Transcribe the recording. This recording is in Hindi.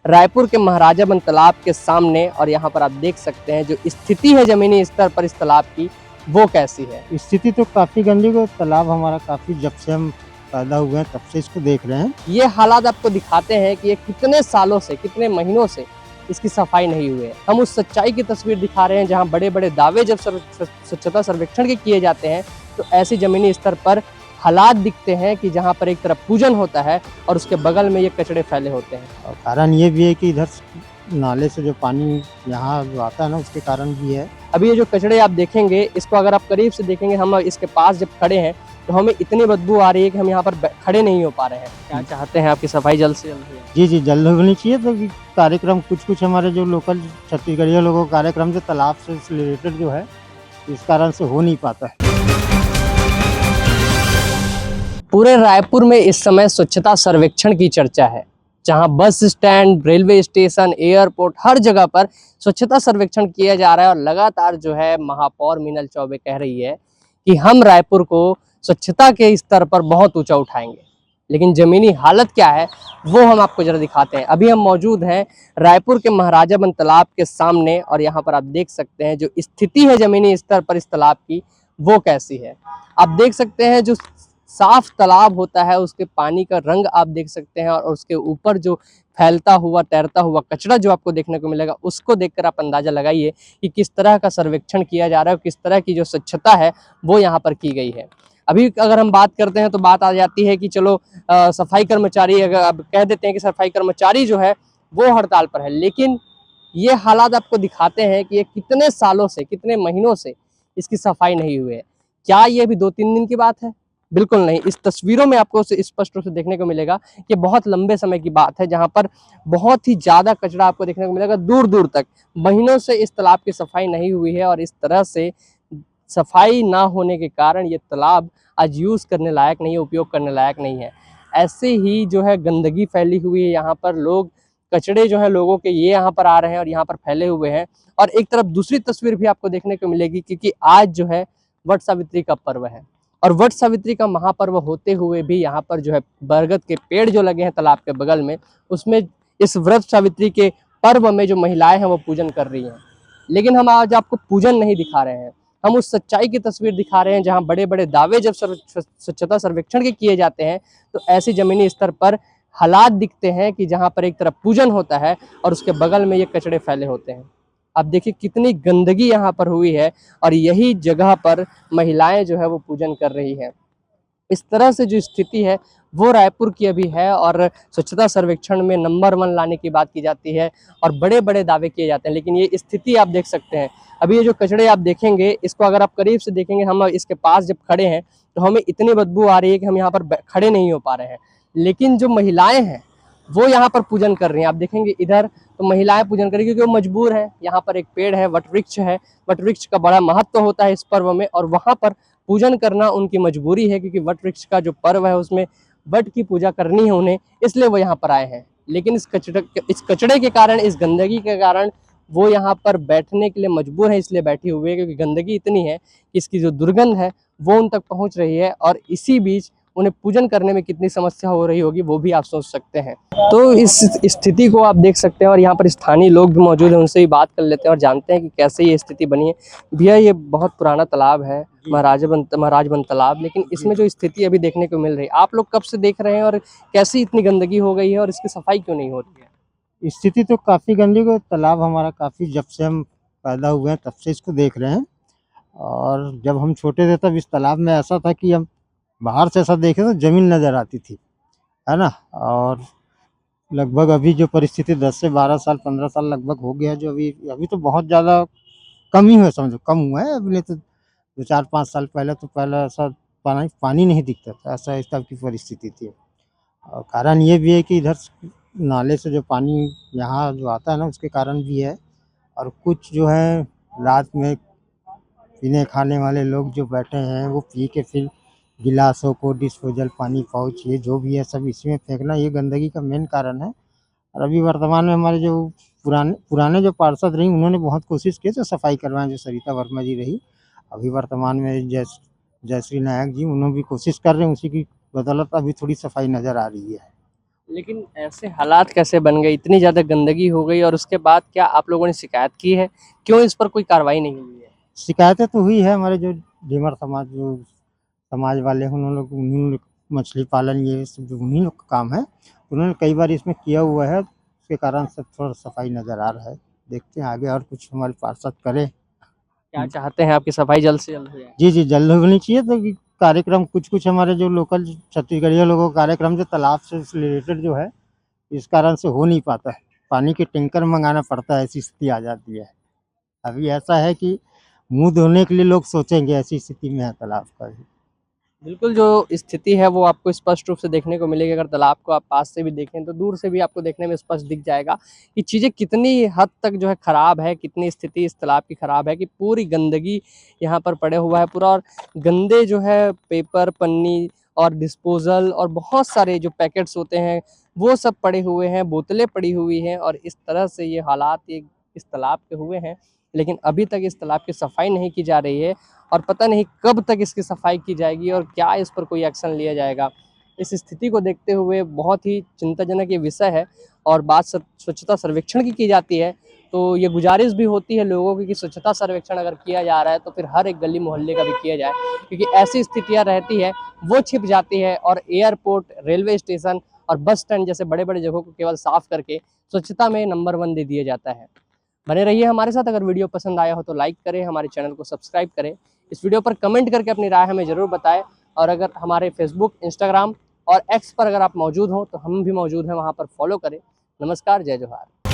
रायपुर के महाराजा बंद तालाब के सामने और यहाँ पर आप देख सकते हैं जो स्थिति है जमीनी स्तर पर इस तालाब की वो कैसी है। स्थिति तो काफी गंदी है। तालाब हमारा काफी, जब से हम पैदा हुए हैं तब से इसको देख रहे हैं। ये हालात आपको दिखाते हैं कि ये कितने सालों से, कितने महीनों से इसकी सफाई नहीं हुई है। हम उस सच्चाई की तस्वीर दिखा रहे हैं जहाँ बड़े बड़े दावे जब स्वच्छता सर्वेक्षण के किए जाते हैं तो ऐसी जमीनी स्तर पर हालात दिखते हैं कि जहाँ पर एक तरफ पूजन होता है और उसके बगल में ये कचड़े फैले होते हैं। और कारण ये भी है कि इधर नाले से जो पानी यहाँ जो आता है ना, उसके कारण भी है। अभी ये जो कचड़े आप देखेंगे, इसको अगर आप करीब से देखेंगे, हम इसके पास जब खड़े हैं तो हमें इतनी बदबू आ रही है कि हम यहाँ पर खड़े नहीं हो पा रहे हैं। क्या चाहते हैं आपकी सफाई जल्द से जल्द हो? जी जी, जल्द होनी चाहिए। तो कार्यक्रम कुछ हमारे जो लोकल छत्तीसगढ़िया लोगों का कार्यक्रम जो तालाब से रिलेटेड जो है, इस कारण से हो नहीं पाता है। पूरे रायपुर में इस समय स्वच्छता सर्वेक्षण की चर्चा है, जहां bus stand, railway station, airport, हर जगह पर स्वच्छता सर्वेक्षण किया जा रहा है। और लगातार जो है महापौर मीनल चौबे कह रही है कि हम रायपुर को स्वच्छता के स्तर पर बहुत ऊंचा उठाएंगे। लेकिन जमीनी हालत क्या है वो हम आपको जरा दिखाते हैं। अभी हम मौजूद हैं रायपुर के महाराजा बंद तालाब के सामने और यहाँ पर आप देख सकते हैं जो स्थिति है जमीनी स्तर पर इस तालाब की वो कैसी है। आप देख सकते हैं जो साफ तालाब होता है उसके पानी का रंग आप देख सकते हैं, और उसके ऊपर जो फैलता हुआ, तैरता हुआ कचरा जो आपको देखने को मिलेगा, उसको देखकर आप अंदाजा लगाइए कि किस तरह का सर्वेक्षण किया जा रहा है, किस तरह की जो स्वच्छता है वो यहाँ पर की गई है। अभी अगर हम बात करते हैं तो बात आ जाती है कि चलो सफाई कर्मचारी, अगर अब कह देते हैं कि सफाई कर्मचारी जो है वो हड़ताल पर है, लेकिन ये हालात आपको दिखाते हैं कि ये कितने सालों से, कितने महीनों से इसकी सफाई नहीं हुई है। क्या ये भी 2-3 दिन की बात है? बिल्कुल नहीं। इस तस्वीरों में आपको स्पष्ट रूप से देखने को मिलेगा कि बहुत लंबे समय की बात है, जहां पर बहुत ही ज्यादा कचरा आपको देखने को मिलेगा। दूर दूर तक महीनों से इस तालाब की सफाई नहीं हुई है, और इस तरह से सफाई ना होने के कारण ये तालाब आज यूज करने लायक नहीं है, उपयोग करने लायक नहीं है। ऐसे ही जो है गंदगी फैली हुई है यहाँ पर, लोग कचड़े जो है लोगों के ये यहाँ पर आ रहे हैं और यहाँ पर फैले हुए हैं। और एक तरफ दूसरी तस्वीर भी आपको देखने को मिलेगी, क्योंकि आज जो है वट सावित्री का पर्व है, और वट सावित्री का महापर्व होते हुए भी यहाँ पर जो है बरगद के पेड़ जो लगे हैं तालाब के बगल में, उसमें इस व्रत सावित्री के पर्व में जो महिलाएं हैं वो पूजन कर रही हैं। लेकिन हम आज आपको पूजन नहीं दिखा रहे हैं, हम उस सच्चाई की तस्वीर दिखा रहे हैं जहाँ बड़े बड़े दावे जब स्वच्छता सर्वेक्षण के किए जाते हैं तो ऐसी जमीनी स्तर पर हालात दिखते हैं कि जहाँ पर एक तरफ पूजन होता है और उसके बगल में ये कचड़े फैले होते हैं। आप देखिए कितनी गंदगी यहाँ पर हुई है, और यही जगह पर महिलाएं जो है वो पूजन कर रही हैं। इस तरह से जो स्थिति है वो रायपुर की अभी है, और स्वच्छता सर्वेक्षण में नंबर 1 लाने की बात की जाती है और बड़े बड़े दावे किए जाते हैं, लेकिन ये स्थिति आप देख सकते हैं। अभी ये जो कचड़े आप देखेंगे, इसको अगर आप करीब से देखेंगे, हम इसके पास जब खड़े हैं तो हमें इतनी बदबू आ रही है कि हम यहाँ पर खड़े नहीं हो पा रहे हैं। लेकिन जो महिलाएं हैं वो यहाँ पर पूजन कर रही हैं। आप देखेंगे इधर तो महिलाएं पूजन करेंगी क्योंकि वो मजबूर है। यहाँ पर एक पेड़ है, वट वृक्ष है, वट वृक्ष का बड़ा महत्व होता है इस पर्व में, और वहां पर पूजन करना उनकी मजबूरी है, क्योंकि वट वृक्ष का जो पर्व है उसमें वट की पूजा करनी है उन्हें, इसलिए वो यहाँ पर आए हैं। लेकिन इस कचड़े के कारण, इस गंदगी के कारण वो यहाँ पर बैठने के लिए मजबूर है, इसलिए बैठी हुई है, क्योंकि गंदगी इतनी है कि इसकी जो दुर्गंध है वो उन तक पहुँच रही है, और इसी बीच उन्हें पूजन करने में कितनी समस्या हो रही होगी वो भी आप सोच सकते हैं। तो इस स्थिति को आप देख सकते हैं, और यहाँ पर स्थानीय लोग भी मौजूद हैं, उनसे भी बात कर लेते हैं और जानते हैं कि कैसे ये स्थिति बनी है। भैया, ये बहुत पुराना तालाब है, महाराजबंद तालाब, लेकिन इसमें जो स्थिति अभी देखने को मिल रही है, आप लोग कब से देख रहे हैं और कैसी इतनी गंदगी हो गई है और इसकी सफाई क्यों नहीं हो रही है? स्थिति तो काफी गंदी है। तालाब हमारा काफी, जब से हम पैदा हुए हैं तब से इसको देख रहे हैं। और जब हम छोटे थे तब इस तालाब में ऐसा था कि हम बाहर से ऐसा देखे तो जमीन नजर आती थी, है ना। और लगभग अभी जो परिस्थिति 10 से 12 साल, 15 साल लगभग हो गया, जो अभी अभी तो बहुत ज़्यादा कम ही हुआ, समझो कम हुआ है। अभी नहीं तो 2-4-5 साल पहले तो ऐसा पानी नहीं दिखता था, ऐसा इस टाइप की परिस्थिति थी। और कारण ये भी है कि इधर नाले से जो पानी यहाँ जो आता है ना, उसके कारण भी है। और कुछ जो है रात में पीने खाने वाले लोग जो बैठे हैं वो पी के फिर गिलासों को, डिस्पोजल पानी पाउच, ये जो भी है सब इसमें फेंकना, ये गंदगी का मेन कारण है। और अभी वर्तमान में हमारे जो पुराने पुराने जो पार्षद रही, उन्होंने बहुत कोशिश की तो सफाई करवाएं, जो सरिता वर्मा जी रही। अभी वर्तमान में जयश्री नायक जी, उन्होंने भी कोशिश कर रहे हैं, उसी की बदौलत अभी थोड़ी सफाई नज़र आ रही है। लेकिन ऐसे हालात कैसे बन गए, इतनी ज़्यादा गंदगी हो गई और उसके बाद क्या आप लोगों ने शिकायत की है? क्यों इस पर कोई कार्रवाई नहीं हुई है? शिकायतें तो हुई है, हमारे जो डीमर समाज जो समाज वाले हैं उन्हीं लोग मछली पालन ये सब जो उन्हीं लोग का काम है। उन्होंने कई बार इसमें किया हुआ है, उसके कारण से थोड़ा सफाई नज़र आ रहा है। देखते हैं आगे और कुछ हमारे पार्षद करें। क्या चाहते हैं आपकी सफाई जल्द से जल्द हो जाए? जी, जी, जल्द होनी चाहिए तो कि कार्यक्रम कुछ-कुछ हमारे जो लोकल छत्तीसगढ़िया लोगों का कार्यक्रम जो तालाब से रिलेटेड जो है, इस कारण से हो नहीं पाता है। पानी के टैंकर मँगाना पड़ता है, ऐसी स्थिति आ जाती है। अभी ऐसा है कि मुँह धोने के लिए लोग सोचेंगे, ऐसी स्थिति में है तालाब का भी। बिल्कुल, जो स्थिति है वो आपको स्पष्ट रूप से देखने को मिलेगी। अगर तालाब को आप पास से भी देखें तो दूर से भी आपको देखने में स्पष्ट दिख जाएगा कि चीज़ें कितनी हद तक जो है ख़राब है, कितनी स्थिति इस तालाब की ख़राब है कि पूरी गंदगी यहाँ पर पड़े हुआ है पूरा और गंदे जो है पेपर, पन्नी और डिस्पोज़ल और बहुत सारे जो पैकेट्स होते हैं, वो सब पड़े हुए हैं, बोतलें पड़ी हुई हैं और इस तरह से ये हालात ये इस तालाब के हुए हैं। लेकिन अभी तक इस तालाब की सफाई नहीं की जा रही है और पता नहीं कब तक इसकी सफाई की जाएगी और क्या इस पर कोई एक्शन लिया जाएगा। इस स्थिति को देखते हुए बहुत ही चिंताजनक ये विषय है और बात स्वच्छता सर्वेक्षण की जाती है, तो ये गुज़ारिश भी होती है लोगों की कि स्वच्छता सर्वेक्षण अगर किया जा रहा है तो फिर हर एक गली मोहल्ले का भी किया जाए, क्योंकि ऐसी स्थितियाँ रहती है, वो छिप जाती है और एयरपोर्ट, रेलवे स्टेशन और बस स्टैंड जैसे बड़े-बड़े जगहों को केवल साफ करके स्वच्छता में नंबर 1 दे दिया जाता है। बने रहिए हमारे साथ। अगर वीडियो पसंद आया हो तो लाइक करें, हमारे चैनल को सब्सक्राइब करें, इस वीडियो पर कमेंट करके अपनी राय हमें ज़रूर बताएं और अगर हमारे फेसबुक, इंस्टाग्राम और एक्स पर अगर आप मौजूद हो तो हम भी मौजूद हैं, वहाँ पर फॉलो करें। नमस्कार, जय जोहार।